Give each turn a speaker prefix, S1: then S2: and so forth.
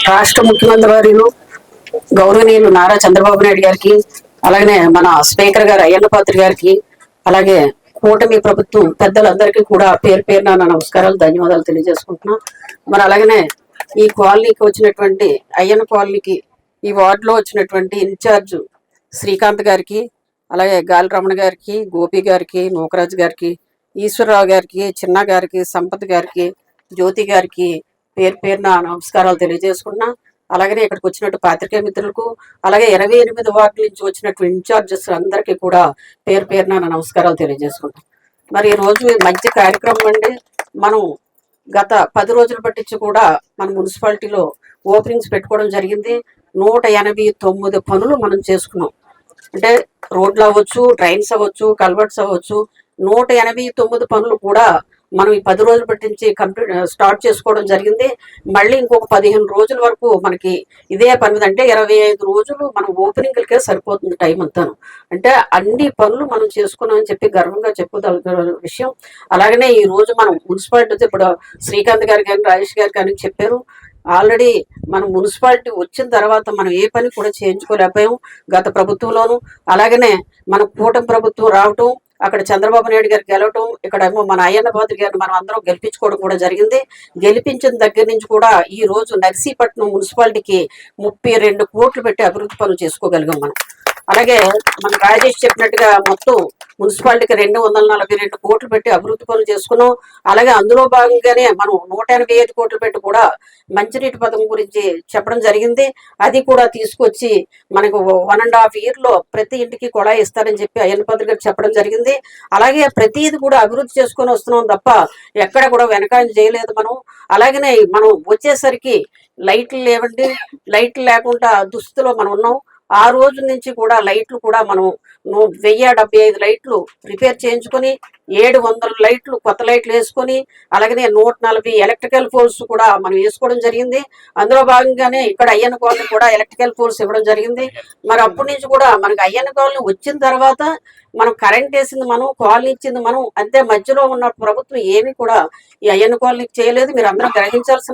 S1: రాష్ట్ర ముఖ్యమంత్రి వారిను గౌరవనీయులు నారా చంద్రబాబు నాయుడు గారికి, అలాగే మన స్పీకర్ గారు అయ్యన్న పాత్రి గారికి, అలాగే కూటమి ప్రభుత్వం పెద్దలందరికీ కూడా పేరు పేరున నా నమస్కారాలు, ధన్యవాదాలు తెలియజేసుకుంటున్నాం. మరి అలాగనే ఈ కాలనీకి వచ్చినటువంటి అయ్యన్న కాలనీకి ఈ వార్డులో వచ్చినటువంటి ఇన్ఛార్జ్ శ్రీకాంత్ గారికి, అలాగే గాలి రమణ గారికి, గోపి గారికి, నూకరాజు గారికి, ఈశ్వరరావు గారికి, చిన్న గారికి, సంపత్ గారికి, జ్యోతి గారికి పేరు పేరున నమస్కారాలు తెలియజేసుకున్నా. అలాగనే ఇక్కడికి వచ్చినట్టు పాత్రికేయ మిత్రులకు, అలాగే 28 వార్డుల నుంచి వచ్చినట్టు ఇన్ఛార్జెస్ అందరికీ కూడా పేరు పేరున నమస్కారాలు తెలియజేసుకుంటాం. మరి ఈ రోజు మంచి కార్యక్రమం అండి. మనం గత 10 రోజులు పట్టించి కూడా మన మున్సిపాలిటీలో ఓపెనింగ్స్ పెట్టుకోవడం జరిగింది. 189 పనులు మనం చేసుకున్నాం. అంటే రోడ్లు అవ్వచ్చు, డ్రైన్స్ అవ్వచ్చు, కల్వర్ట్స్ అవ్వచ్చు, 189 పనులు కూడా మనం ఈ 10 రోజులు పట్టించి స్టార్ట్ చేసుకోవడం జరిగింది. మళ్ళీ ఇంకొక 15 రోజుల వరకు మనకి ఇదే పని మీద, అంటే 25 రోజులు మనం ఓపెనింగ్లకే సరిపోతుంది టైం అంతాను. అంటే అన్ని పనులు మనం చేసుకున్నామని చెప్పి గర్వంగా చెప్పుదల విషయం. అలాగనే ఈ రోజు మనం మున్సిపాలిటీ ఇప్పుడు శ్రీకాంత్ గారు కానీ, రాజేష్ గారు కానీ చెప్పారు. ఆల్రెడీ మనం మున్సిపాలిటీ వచ్చిన తర్వాత మనం ఏ పని కూడా చేయించుకోలేకపోయాం గత ప్రభుత్వంలోను. అలాగనే మన కూటమి ప్రభుత్వం రావటం, అక్కడ చంద్రబాబు నాయుడు గారు గెలవటం, ఇక్కడ ఏమో మన అయ్యన్న పాత్రి గారిని మనం అందరం గెలిపించుకోవడం కూడా జరిగింది. గెలిపించిన దగ్గర నుంచి కూడా ఈ రోజు నర్సీపట్నం మున్సిపాలిటీకి 32 కోట్లు పెట్టి అభివృద్ధి పనులు చేసుకోగలిగాం మనం. అలాగే మన రాజేష్ చెప్పినట్టుగా మొత్తం మున్సిపాలిటీకి 242 కోట్లు పెట్టి అభివృద్ధి పనులు చేసుకున్నాం. అలాగే అందులో భాగంగానే మనం 185 కోట్లు పెట్టి కూడా మంచినీటి పథకం గురించి చెప్పడం జరిగింది. అది కూడా తీసుకొచ్చి మనకు 1.5 yearలో ప్రతి ఇంటికి కుళాయి ఇస్తారని చెప్పి అయ్యన్న పాత్రి గారు చెప్పడం జరిగింది. అలాగే ప్రతిది కూడా అభివృద్ధి చేసుకొని వస్తున్నాం తప్ప ఎక్కడ కూడా వెనకాల చేయలేదు మనం. అలాగనే మనం వచ్చేసరికి లైట్లు లేవండి, లైట్లు లేకుండా దుస్థితిలో మనం ఉన్నాం. ఆ రోజు నుంచి కూడా లైట్లు కూడా మనం 1075 లైట్లు రిపేర్ చేయించుకొని, 700 లైట్లు కొత్త లైట్లు వేసుకొని, అలాగనే 140 ఎలక్ట్రికల్ పోల్స్ కూడా మనం వేసుకోవడం జరిగింది. అందులో భాగంగానే ఇక్కడ అయ్యన్న కాలనీ కూడా ఎలక్ట్రికల్ పోల్స్ ఇవ్వడం జరిగింది. మరి అప్పటి నుంచి కూడా మనకి అయ్యన్న కాలనీ వచ్చిన తర్వాత మనం కరెంట్ వేసింది మనం, కాలనీ ఇచ్చింది మనం, అంతే. మధ్యలో ఉన్న ప్రభుత్వం ఏమీ కూడా ఈ అయ్యన్న కాలనీకి చేయలేదు. మీరు అందరూ గ్రహించాల్సిన